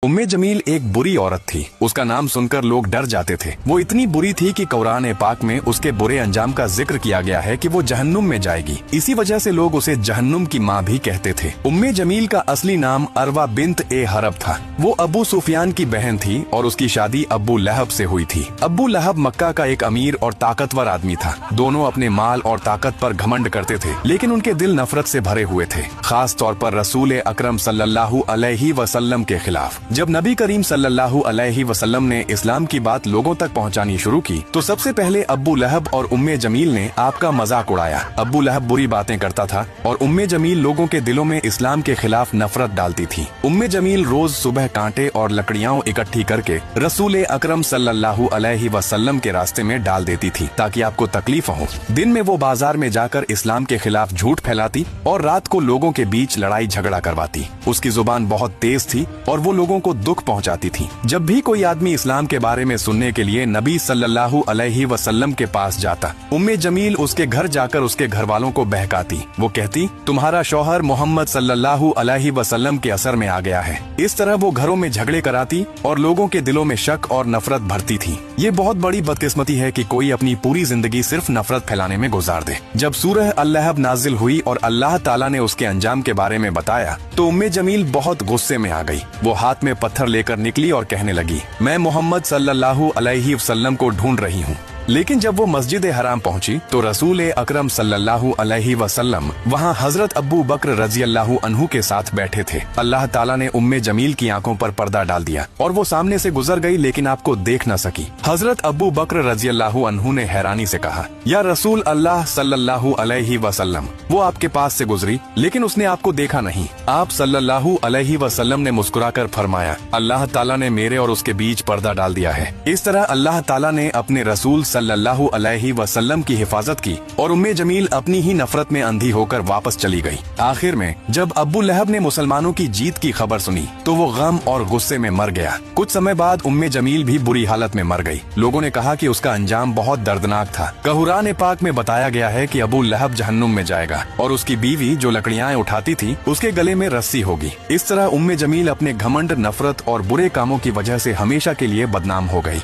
उम्मे जमील एक बुरी औरत थी। उसका नाम सुनकर लोग डर जाते थे। वो इतनी बुरी थी कि कुरान पाक में उसके बुरे अंजाम का जिक्र किया गया है कि वो जहन्नुम में जाएगी। इसी वजह से लोग उसे जहन्नुम की माँ भी कहते थे। उम्मे जमील का असली नाम अरवा बिन्त ए हरब था। वो अबू सुफियान की बहन थी और उसकी शादी अब्बू लहब से हुई थी। अब्बू लहब मक्का का एक अमीर और ताकतवर आदमी था। दोनों अपने माल और ताकत पर घमंड करते थे, लेकिन उनके दिल नफरत से भरे हुए थे, खास तौर पर रसूल अकरम सल्लल्लाहु अलैहि वसल्लम के खिलाफ। जब नबी करीम सल्लल्लाहु अलैहि वसल्लम ने इस्लाम की बात लोगों तक पहुंचानी शुरू की तो सबसे पहले अब्बू लहब और उम्मे जमील ने आपका मजाक उड़ाया। अब्बू लहब बुरी बातें करता था और उम्मे जमील लोगों के दिलों में इस्लाम के खिलाफ नफरत डालती थी। उम्मे जमील रोज सुबह कांटे और लकड़ियां इकट्ठी करके रसूल अकरम सल्लल्लाहु अलैहि वसल्लम के रास्ते में डाल देती थी ताकि आपको तकलीफ हो। दिन में वो बाजार में जाकर इस्लाम के खिलाफ झूठ फैलाती और रात को लोगों के बीच लड़ाई झगड़ा करवाती। उसकी जुबान बहुत तेज थी और वो लोगों को दुख पहुंचाती थी। जब भी कोई आदमी इस्लाम के बारे में सुनने के लिए नबी सल्लल्लाहु अलैहि वसल्लम के पास जाता, उम्मे जमील उसके घर जाकर उसके घर वालों को बहकाती। वो कहती, तुम्हारा शौहर मोहम्मद सल्लल्लाहु अलैहि वसल्लम के असर में आ गया है। इस तरह वो घरों में झगड़े कराती और लोगों के दिलों में शक और नफरत भरती थी। ये बहुत बड़ी बदकिस्मती है कि कोई अपनी पूरी जिंदगी सिर्फ नफरत फैलाने में गुजार दे। जब सूरह अल-लहब नाजिल हुई और अल्लाह ताला ने उसके अंजाम के बारे में बताया तो उम्मे जमील बहुत गुस्से में आ गई। वो हाथ में पत्थर लेकर निकली और कहने लगी, मैं मोहम्मद सल्लल्लाहु अलैहि वसल्लम को ढूंढ रही हूँ। लेकिन जब वो मस्जिद हराम पहुंची तो रसूल अकरम सल्लल्लाहु अलैहि वसल्लम वहाँ हजरत अब्बू बकर रजी अल्लाह अन्हु के साथ बैठे थे। अल्लाह ताला ने उम्मे जमील की आंखों पर पर्दा डाल दिया और वो सामने से गुजर गई, लेकिन आपको देख न सकी। हजरत अब्बू बकर रजी अल्लाह अन्हु ने हैरानी से कहा, या रसूल अल्लाह सल्लल्लाहु अलैहि वसल्लम, वो आपके पास से गुजरी लेकिन उसने आपको देखा नहीं। आप सल्लल्लाहु अलैहि वसल्लम ने मुस्कुराकर फरमाया, अल्लाह ताला ने मेरे और उसके बीच पर्दा डाल दिया है। इस तरह अल्लाह ताला ने अपने रसूल सल्लल्लाहु अलैहि वसल्लम की हिफाजत की और उम्मे जमील अपनी ही नफरत में अंधी होकर वापस चली गई। आखिर में जब अब्बू लहब ने मुसलमानों की जीत की खबर सुनी तो वो गम और गुस्से में मर गया। कुछ समय बाद उम्मे जमील भी बुरी हालत में मर गई। लोगों ने कहा कि उसका अंजाम बहुत दर्दनाक था। कुरान पाक में बताया गया है कि अबू लहब जहन्नुम में जाएगा और उसकी बीवी जो लकड़ियां उठाती थी उसके गले में रस्सी होगी। इस तरह उम्मे जमील अपने घमंड, नफरत और बुरे कामों की वजह से हमेशा के लिए बदनाम हो गई।